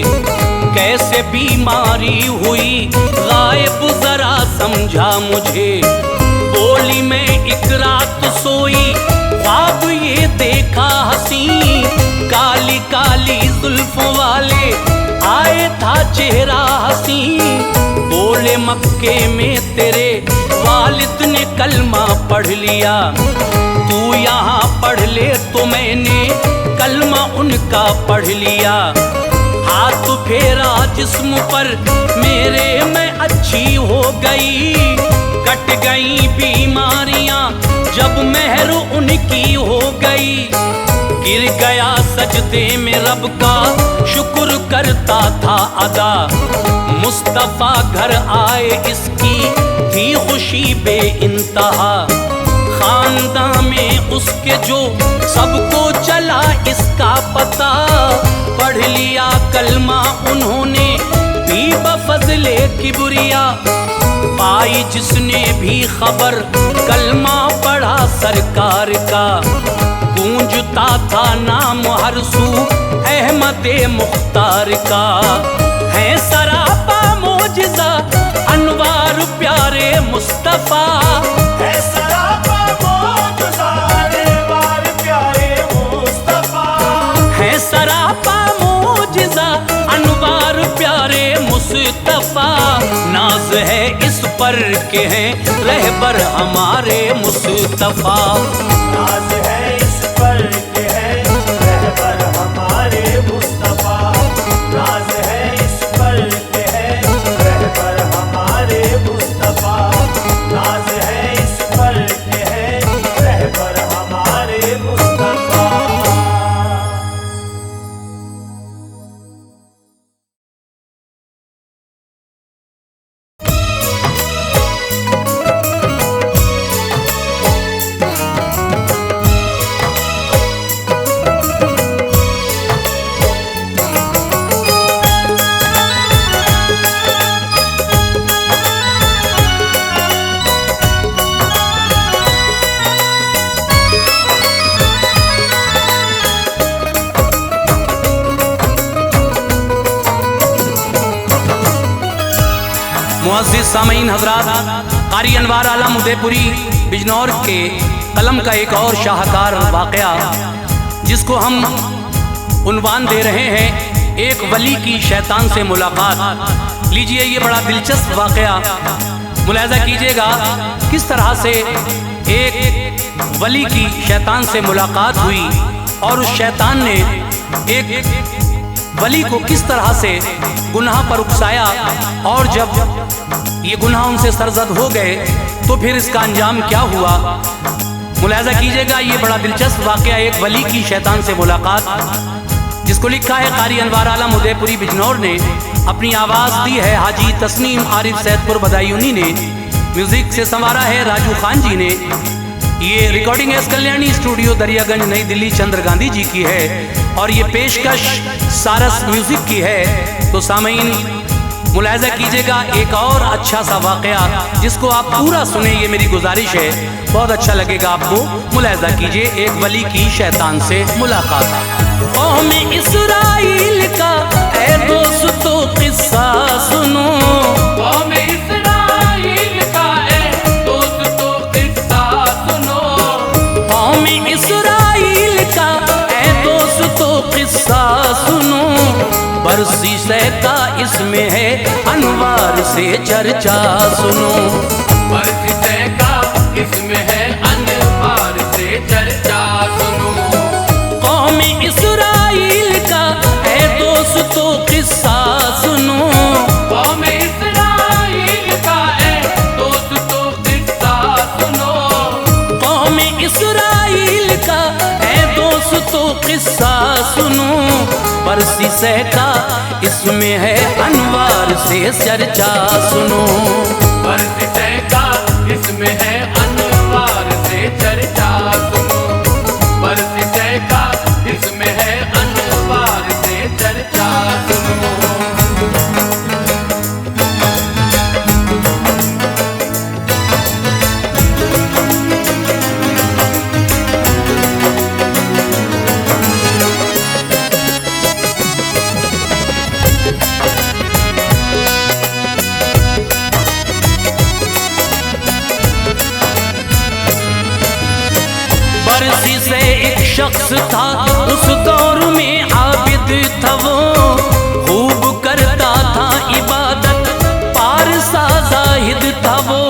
कैसे बीमारी हुई गायब जरा समझा मुझे। बोली मैं एक रात सोई ख्वाब ये देखा हंसी, काली काली जुल्फों वाले आए था चेहरा हंसी। बोले मक्के में तेरे वालिद ने कलमा पढ़ लिया, तू यहाँ पढ़ ले तो मैंने कलमा उनका पढ़ लिया। हाथ फेरा जिस्म पर मेरे मैं अच्छी हो गई, कट गई बीमारियां जब मेहर उनकी हो गई। गिर गया सजदे में रब का शुक्र करता था अदा, मुस्तफा घर आए इसकी थी खुशी बे इंतहा। खानदान में उसके जो सबको चला इसका पता, पढ़ लिया कलमा उन्होंने भी हुई बफजले किबरिया, पाई जिसने भी खबर कलमा पढ़ा सरकार का। गूंजता था नाम हर सू अहमद मुख्तार का। है सरापा मोजिज़ा अनवार प्यारे मुस्तफ़ा, है सरापा मोजिज़ा अनवार प्यारे मुस्तफ़ा, है सरापा मोजिज़ा अनवार प्यारे मुस्तफ़ा। नाज है इस पर के हैं रहबर हमारे मुस्तफ़ा। नाज है इस पर के हैं रहबर हमारे मुस्तफ़ा। नाज है इस पर के हैं रहबर हमारे मुस्तफ़ा। नाज है इस पर के हैं रहबर हमारे मुस्तफ़ा। मुअज़्ज़िज़ सामीन हज़रात, क़ारी अनवार आलम उदयपुरी बिजनौर के कलम का एक और शाहकार वाक़या, जिसको हम उन्वान दे रहे हैं एक वली की शैतान से मुलाकात। लीजिए, ये बड़ा दिलचस्प वाक़या मुलाहिज़ा कीजिएगा, किस तरह से एक वली की शैतान से मुलाकात हुई और उस शैतान ने एक वली को किस तरह से गुनाह पर उकसाया, और जब ये गुनाह उनसे सरजद हो गए तो फिर इसका अंजाम क्या हुआ। मुलाहिज़ा कीजिएगा, ये बड़ा दिलचस्प वाक़या एक वली की शैतान से मुलाकात, जिसको लिखा है क़ारी अनवार आलम उदयपुरी बिजनौर ने। अपनी आवाज़ दी है हाजी तस्नीम आरिफ सैदपुर बदायूनी ने। म्यूज़िक से संवारा है राजू खान जी ने। ये recording S Kalyani studio Daryaganj नई दिल्ली चंद्र गांधी जी की है, और ये पेशकश सारस म्यूजिक की है। तो सामीन मुलाहिज़ा कीजिएगा एक और अच्छा सा वाक़या, जिसको आप पूरा सुने, ये मेरी गुजारिश है, बहुत अच्छा लगेगा आपको। मुलाहिज़ा कीजिए एक वली की शैतान से मुलाकात। कौम इस्राइल का ऐ दोस्तों किस्सा सुनो, कौम इस्राइल का ऐ दोस्तों किस्सा सुनो। कौम इस्राइल का ऐ दोस्तों किस्सा सुनो। बरसी का इसमें है अनवार से चर्चा सुनो। बरसी का इसमें है अनवार से चर्चा सुनो। कौम इस्राइल का ऐ दोस्तों किस्सा सुनो। कौम इस्राइल का ऐ दोस्तों किस्सा सुनो। कौम इस्राइल का ऐ दोस्तों किस्सा सुनो। बरसी का इसमें है अनवार से चर्चा सुनो। बरसी का इसमें है अनवार से चर्चा सुनो। बरसी का इसमें है अनवार से चर्चा सुनो। बरसी से एक शख्स था उस दौर में आबिद था वो, खूब करता था इबादत पारसा जाहिद था वो।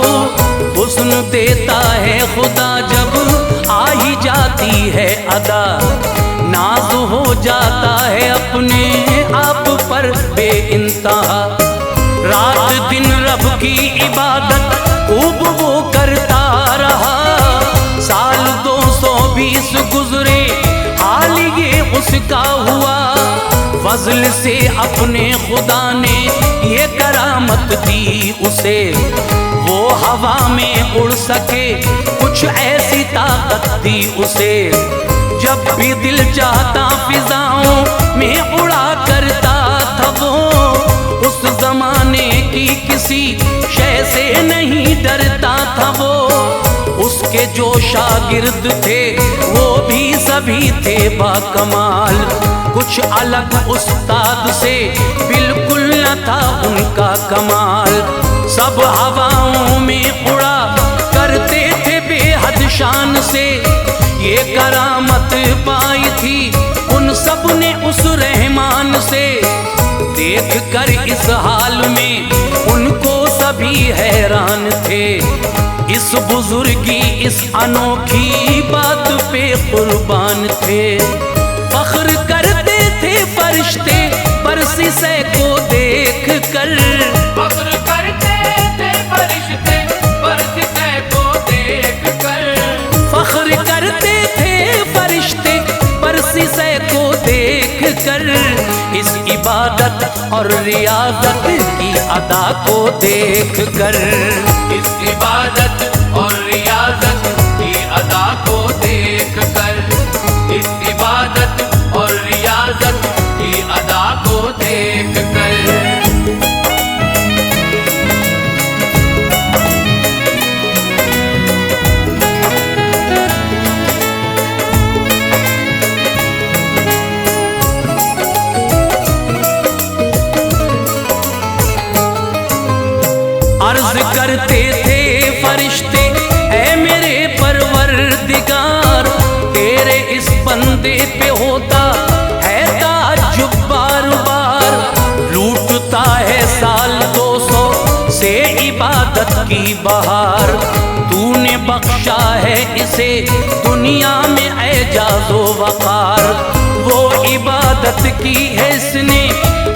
हुस्न देता है खुदा जब आ ही जाती है अदा, नाज हो जाता है अपने आप पर बेइंतहा। रात दिन रब की इबादत खूब वो करता रहा। साल 220 गुजरे हाल ये उसका हुआ। फजल से अपने खुदा ने ये करामत दी उसे, वो हवा में उड़ सके कुछ ऐसी ताकत दी उसे। जब भी दिल चाहता फिजाओं में उड़ा करता था वो, उस ज़माने किसी शय से नहीं डरता था वो। उसके जो शागिर्द थे वो भी सभी थे बाकमाल। कुछ अलग उस्ताद से बिल्कुल न था उनका कमाल। सब हवाओं में उड़ा करते थे बेहद शान से। ये करामत पाई थी उन सब ने उस रहमान से। देख कर इस हाल में उनको सभी हैरान थे। इस बुजुर्गी इस अनोखी बात पे कुर्बान थे। फख्र करते थे फरिश्ते बरसिसे को देख कर। फख्र करते थे फरिश्ते बरसिसे को देख कर। फख्र करते थे फरिश्ते बरसिसे को देख कर। इस इबादत और रियाजत की अदा को देख कर। इस इबादत और रियाजत की अदा को देख कर। इस इबादत और रियाजत की अदा को देख कर। अर्ज करते थे फरिश्ते ऐ मेरे परवरदिगार, तेरे इस बंदे पे होता है ताज्जुब बार बार। लूटता है साल 200 से इबादत की बहार। तूने बख्शा है इसे दुनिया में एजाज़ो वक़ार। वो इबादत की है इसने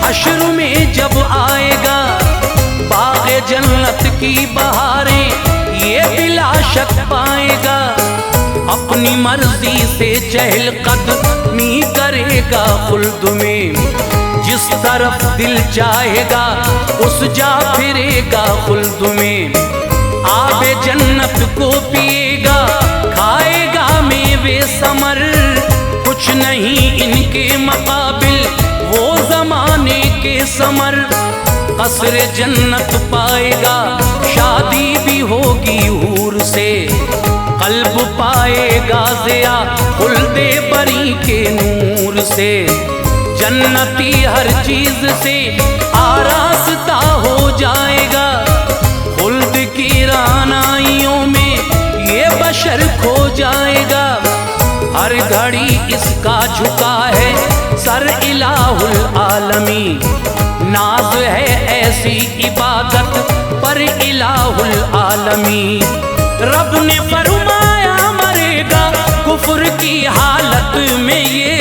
हश्र में जब आएगा। बाग़े जन्नत की बहारें ये बिला शक पाएगा। अपनी मर्जी से चहल कदमी करेगा खुल्द में। जिस तरफ दिल चाहेगा उस जा फिरेगा खुल्द में। आबे जन्नत को पिएगा खाएगा मेवे समर। कुछ नहीं इनके मुकाबिल वो ज़माने के समर। कसर जन्नत पाएगा शादी भी होगी हूर से। कल्ब पाएगा ज़िया खुल्दे बरी के नूर से। जन्नती हर चीज से आरास्ता हो जाएगा। खुल्द की रानाइयों में ये बशर खो जाएगा। हर घड़ी इसका झुका है सर इलाहुल आलमी। नाज है ऐसी इबादत पर इलाहुल आलमी। रब ने फरमाया मरेगा कुफ्र की हालत में ये।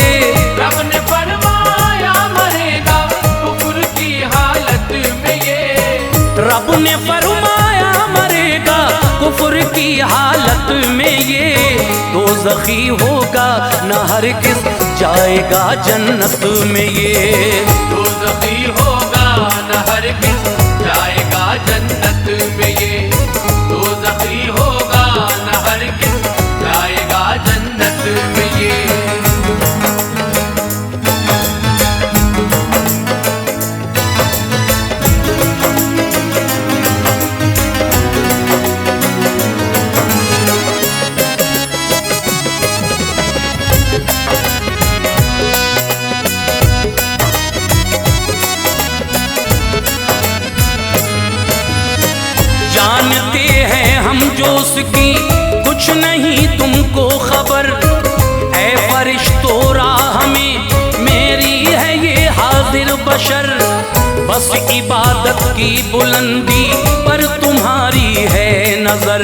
रब ने फरमाया मरेगा कुफ्र की हालत में ये। रब ने फरमाया मरेगा कुफ्र की हालत में ये। तो ज़खी होगा न हरगिज़ जाएगा जन्नत में ये। दोज़खी होगा न हरगिज़ जाएगा जन्नत में ये। दोज़खी होगा न हरगिज़ जाएगा जन्नत में ये। जानते हैं हम जो उसकी कुछ नहीं तुमको खबर। ऐ फरिश्तो राह में मेरी है ये हाजिर बशर। बस इबादत की बुलंदी पर तुम्हारी है नजर।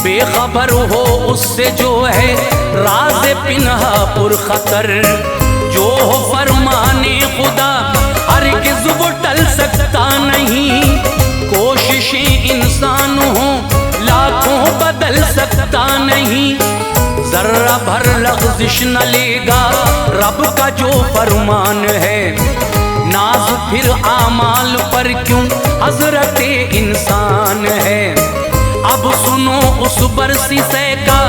बेखबर हो उससे जो है राज पिन्हा पुरखतर। जो हो फरमाने खुदा हरगिज़ वो टल सकता नहीं। कोशिशें इंसान हो लाखों बदल सकता नहीं। जर्रा भर लग़ज़िश न लेगा रब का जो फरमान है। नाज फिर आमाल पर क्यों हज़रत इंसान है। अब सुनो उस बरसिसे का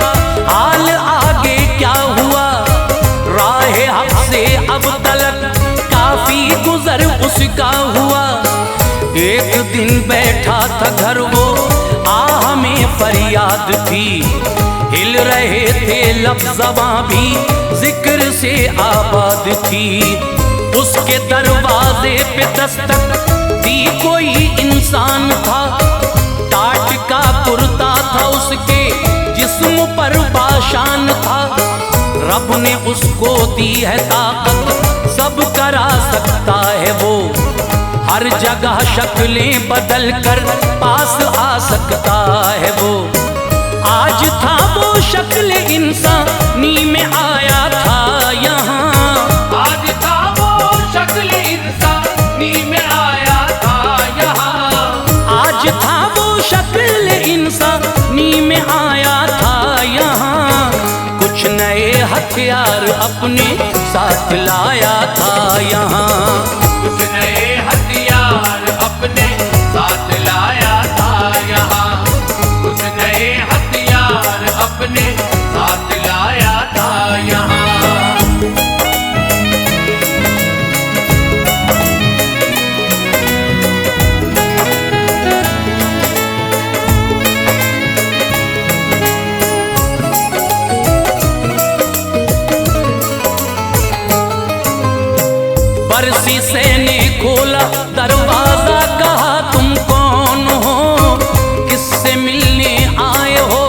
हाल आगे क्या हुआ। राह हक़ से अब तलक काफ़ी गुज़र उसका हुआ। एक दिन बैठा था घर वो, आह में फरियाद थी, हिल रहे थे लब ज़बां भी, जिक्र से आबाद थी। उसके दरवाजे पे दस्तक दी, कोई इंसान था, टाट का कुर्ता था उसके जिस्म पर बाशान था। रब ने उसको दी है ताकत, सब करा सकता है वो, हर जगह शक्लें बदल कर पास आ सकता है वो। आज था वो शक्ल इंसानी में आया था यहाँ, आज था वो शक्ल इंसानी में आया था यहाँ, आज था वो शक्ल इंसानी में आया था यहाँ। कुछ नए हथियार अपने साथ लाया था यहाँ, कुछ नए हथियार अपने साथ लाया था यहाँ, कुछ नए हथियार अपने साथ लाया था यहाँ। बरसी से ने खोला दरवाजा, कहा तुम कौन हो, किससे मिलने आए हो,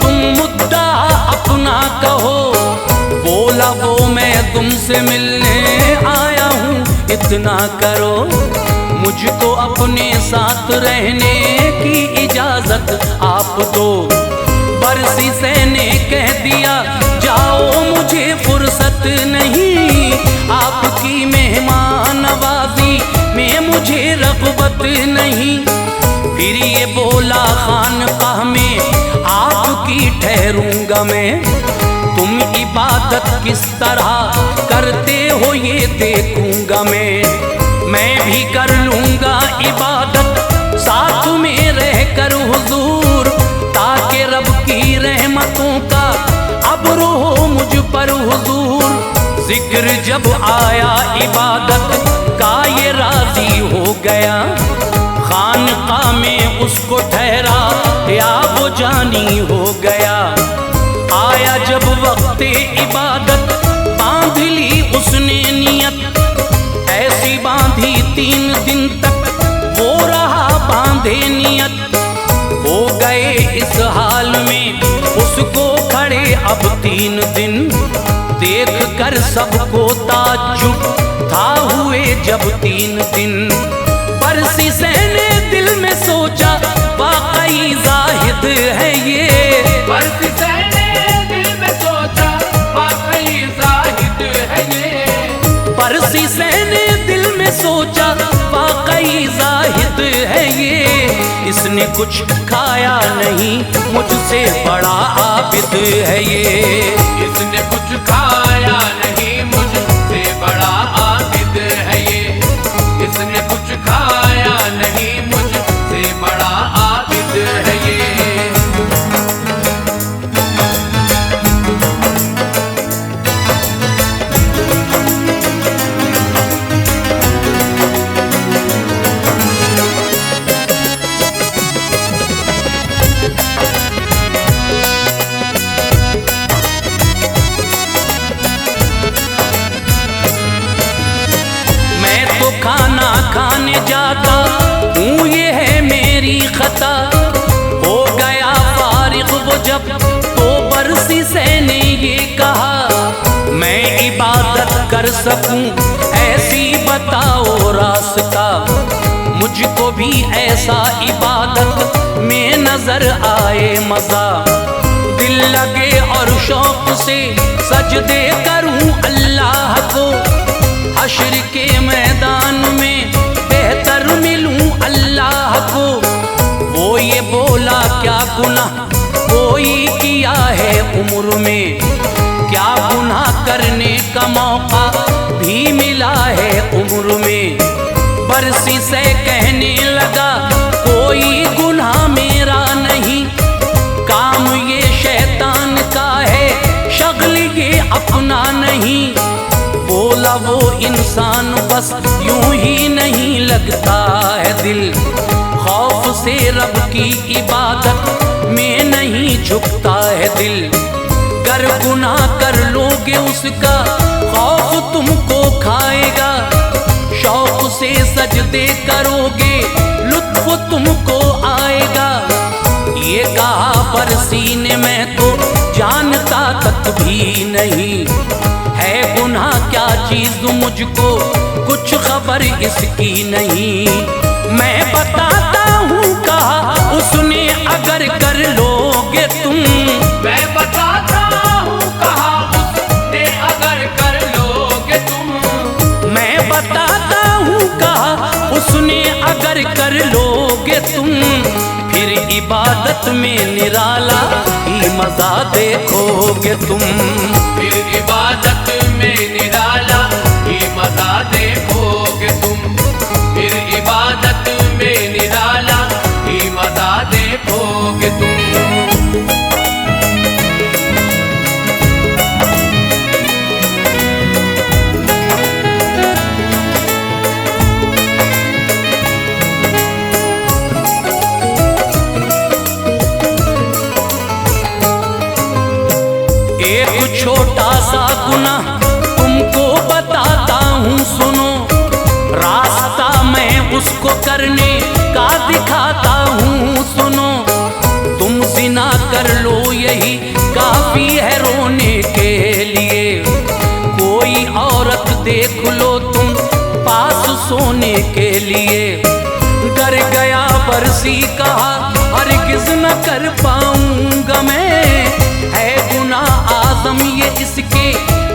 तुम मुद्दा अपना कहो। बोला वो मैं तुमसे मिलने आया हूँ, इतना करो, मुझको अपने साथ रहने की इजाजत आप दो। बरसी से ने कह दिया जाओ, मुझे फुर्सत नहीं, आपकी मेहमान नवाजी में मुझे रग़बत नहीं। फिर ये बोला खानकाह में आपकी ठहरूंगा मैं, तुम इबादत किस तरह करते हो ये देखूंगा मैं भी कर लूंगा इबादत साथ में रहकर हुजूर, ताकि रब की रहमतों का अब्र हो मुझ पर हुजूर। जिक्र जब आया इबादत का ये राजी हो गया, खानकाह में उसको ठहरा या वो जानी हो गया। आया जब वक्त इबादत, बांध ली उसने नियत, ऐसी बांधी 3 दिन तक वो रहा बांधे नियत। हो गए इस हाल में उसको खड़े अब 3 दिन, देख कर सबको ताज्जुब था हुए जब 3 दिन। बरसी से ने दिल में सोचा वाकई जाहिद है ये, बरसी से ने दिल में सोचा वाकई जाहिद है ये, बरसी से ने दिल में सोचा वाकई जाहिद है ये। इसने कुछ खाया नहीं, मुझसे बड़ा आबिद है ये, इसने कुछ खाया नहीं, मुझसे बड़ा आबिद है ये, इसने कुछ खाया नहीं, मुझसे बड़ा आबिद है ये। खाना खाने जाता हूँ ये है मेरी खता, हो गया फारिग वो जब तो बरसी से ने ये कहा, मैं इबादत कर सकूं ऐसी बताओ रास्ता, मुझको भी ऐसा इबादत में नजर आए मजा। दिल लगे और शौक से सजदे करूं अल्लाह को, हश्र के मैदान में बेहतर मिलूं अल्लाह को। वो ये बोला क्या गुनाह कोई किया है उम्र में, क्या गुनाह करने का मौका भी मिला है उम्र में। बरसी से कहने लगा कोई गुनाह मेरा नहीं, काम ये शैतान का है शगल ये अपना नहीं। बोला वो इंसान बस यूं ही नहीं लगता है दिल, खौफ से रब की इबादत में नहीं झुकता है दिल। गर गुनाह कर लोगे उसका खौफ तुमको खाएगा, शौक से सजदे करोगे लुत्फ तुमको आएगा। ये कहा पर सीने में तो जानता तक भी नहीं, है गुनाह क्या चीज मुझको कुछ खबर इसकी नहीं। मैं बताता हूँ कहा उसने अगर कर लोगे तुम, मैं बताता हूँ कहा उसने अगर कर लोगे तुम, मैं बताता हूँ कहा उसने अगर कर लोगे तुम। फिर इबादत में निराला ही मजा देखोगे तुम, फिर इबादत में निराला ही मजा देखोगे तुम, फिर इबादत में निराला ही मजा देखोगे तुम। एक छोटा सा गुनाह तुमको बताता हूँ सुनो, रास्ता मैं उसको करने का दिखाता हूँ सुनो। तुम जिना कर लो यही काफी है रोने के लिए, कोई औरत देख लो तुम पास सोने के लिए। डर गया बरसी कहा हरगिज़ न कर पाऊंगा मैं, है गुनाह आज़म ये इसके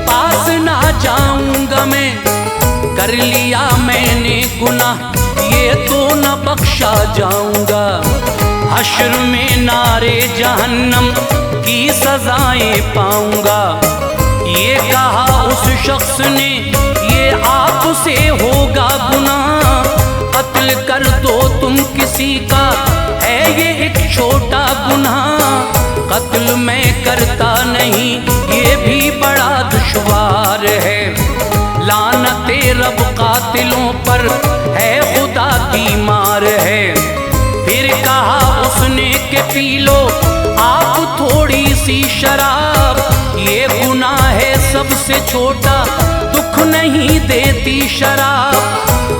पास ना जाऊंगा मैं। कर लिया मैंने गुनाह ये तो न बख्शा जाऊंगा, हश्र में नारे जहन्नम की सजाएं पाऊंगा। ये कहा उस शख्स ने ये आपसे होगा गुनाह, कत्ल कर दो तुम किसी का है ये एक छोटा गुनाह। कत्ल मैं करता नहीं ये भी बड़ा दुश्वार है, लानते रब कातिलों पर है खुदा की मार है। फिर कहा उसने के पी लो आप थोड़ी सी शराब, ये गुनाह है सबसे छोटा दुख नहीं देती शराब।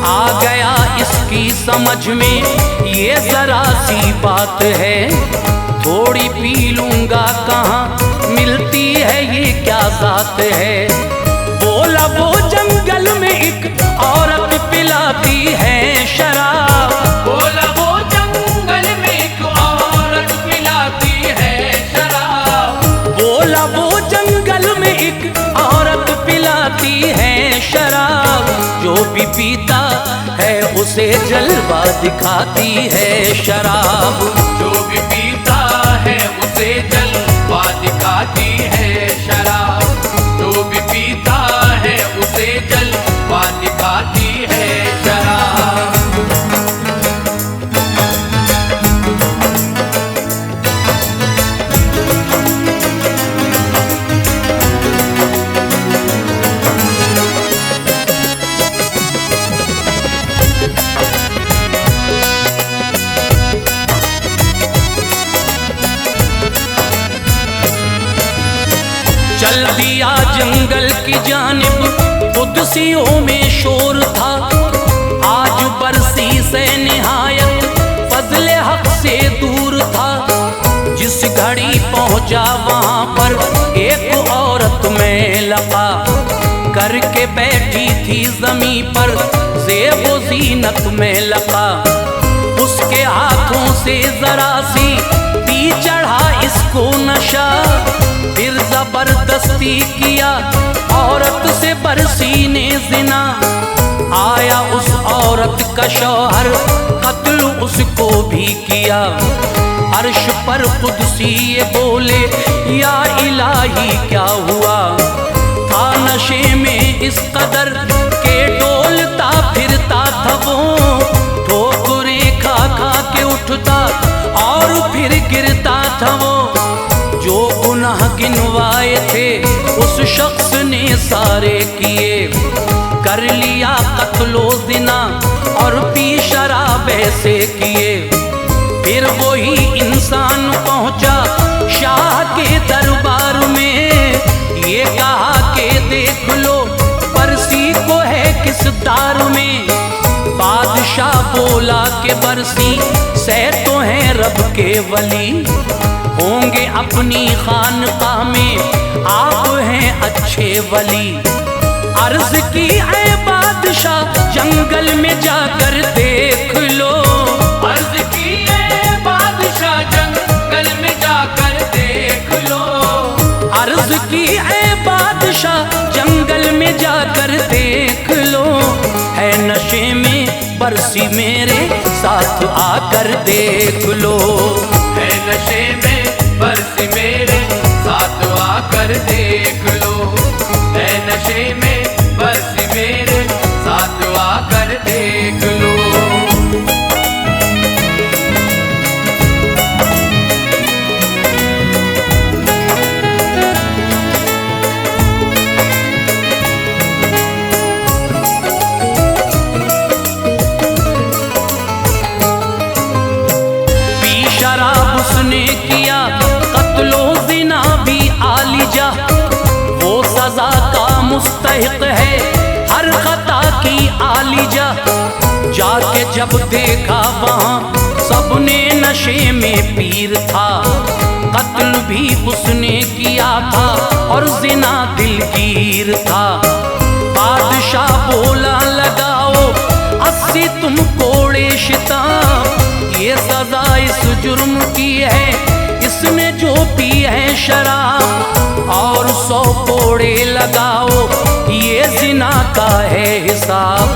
आ गया इसकी समझ में ये जरा सी बात है, थोड़ी पी लूंगा कहाँ मिलती है ये क्या जात है। बोला वो जंगल में एक औरत पिलाती है शराब, बोला वो जंगल में एक औरत पिलाती है शराब, बोला वो जंगल में एक औरत पिलाती है शराब। जो भी पीता है उसे जलवा दिखाती है शराब, जो भी पीता है उसे जलवा दिखाती है शराब, जो भी पीता है उसे जलवा दिखाती है शराब। चल दिया जंगल की जानिब कुदसियों में शोर था, आज बरसी से निहायत फजले हक से दूर था। जिस घड़ी पहुंचा वहां पर एक औरत में लगा, करके बैठी थी जमी पर ज़ेबो ज़ीनत में लगा। उसके हाथों से जरा सी पी चढ़ा इसको नशा, फिर जबरदस्ती किया औरत से बरसी ने जिना। आया उस औरत का शौहर कत्ल उसको भी किया, अर्श पर कुदसी ये बोले या इलाही क्या हुआ। था नशे में इस कदर के डोलता फिरता था वो, ठोकरें खा खा के उठता और फिर गिरता था वो। जो गुनाह गिनवाए थे उस शख्स ने सारे किए, कर लिया कत्लो ज़िना और पी शराब ऐसे किए। फिर वही इंसान पहुंचा शाह के दरबार में, ये कहा कि देख लो बरसी को है किस दार में। बादशाह बोला कि बरसी से तो हैं रब के वली, होंगे अपनी खानकाह में आप हैं अच्छे वली। अर्ज की है बादशाह जंगल में जाकर देख लो, अर्ज की है बादशाह जंगल में जाकर देख लो, अर्ज की है बादशाह जंगल में जाकर देख लो। है नशे में बरसी मेरे साथ आकर देख लो, है नशे में बरसी मेरे साथ आकर देख लो, है नशे में बरसी मेरे साथ आकर देख लो। शराब उसने किया कत्लो ज़िना भी आलिजा, वो सजा का मुस्तहिक है हर खता की आलिजा। जाके जब देखा वहाँ सबने नशे में पीर था, कत्ल भी उसने किया था और ज़िना दिलगीर था। बादशाह बोला लगाओ 80 तुम कोड़े शिताब, ये सजा इस जुर्म की है इसने जो पी है शराब। और 100 कोड़े लगाओ ये ज़िना का है हिसाब।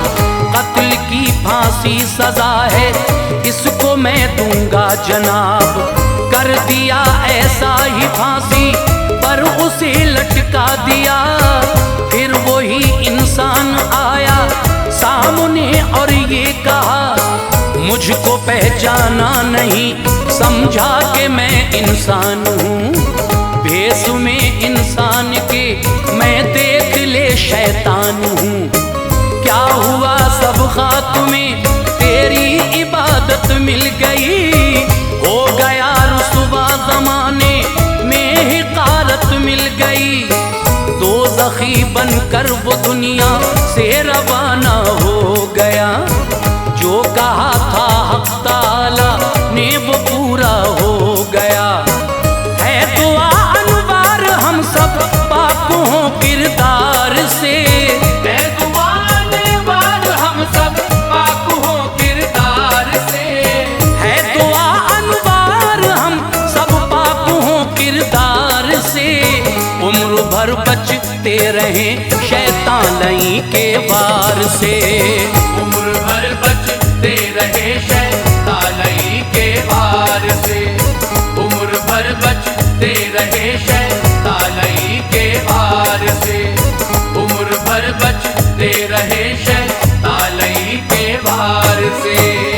कत्ल की फांसी सजा है इसको मैं दूंगा जनाब। कर दिया ऐसा ही फांसी पर उसे लटका दिया। फिर वही इंसान आया सामने और ये कहा मुझको पहचाना नहीं, समझा कि मैं इंसान हूँ। भेष में इंसान के मैं देख ले शैतान हूँ। क्या हुआ सब खाक में तेरी इबादत मिल गई, हो गया रुसवा ज़माने में हिकारत मिल गई। दोज़खी बनकर वो दुनिया से रवाना हो गया, जो कहा था हक़ ताला ने वो पूरा हो गया। है दुआ अनवार हम सब पाक हों किरदार से, है दुआ अनवार हम सब पाक हों किरदार से, है दुआ अनवार हम सब पाक हों किरदार से। उम्र भर बचते रहें शैतान के वार से, उम्र भर बचते रहे शैतान के वार से, उम्र भर बचते रहे शैतान के वार से, उम्र भर बचते रहे शैतान के वार से।